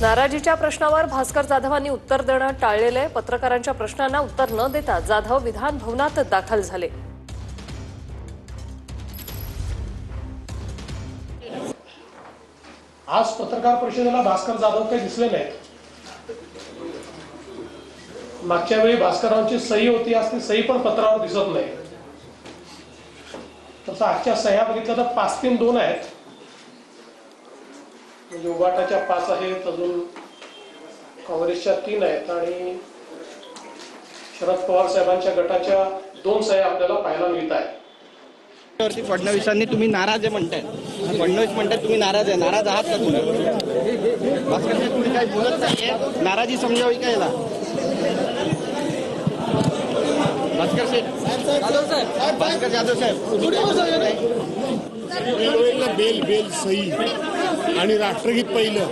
नाराजीच्या प्रश्नावर भास्कर जाधवांनी उत्तर देणं टाळलेले. पत्रकारांच्या प्रश्नांना उत्तर न देता जाधव विधान भवनात दाखल झाले. आज पत्रकार परिषदेला भास्कर जाधव काही दिसले नाहीत. मागच्या वेळी भास्करांची सही होती, आज ती सही पण पत्रावर दिसत नाही. तसं आजच्या सह्या बघितल्या तर 5-3-2 आहेत. म्हणजे उबाटाच्या 5 आहेत, अजून काँग्रेसच्या 3 आहेत आणि शरद पवार साहेबांच्या गटाच्या 2 सह्या आपल्याला पाहायला मिळत आहेत. फडणवीसांनी तुम्ही नाराज आहे म्हणताय, फडणवीस म्हणतात तुम्ही नाराज आहे, नाराज आहात का तुम्ही? भास्कर तुम्ही काही बोलत नाहीये, नाराजी समजावी का याला? भास्कर साहेब, भास्कर जाधव साहेब, बेल सही आणि राष्ट्रगीत पहिलं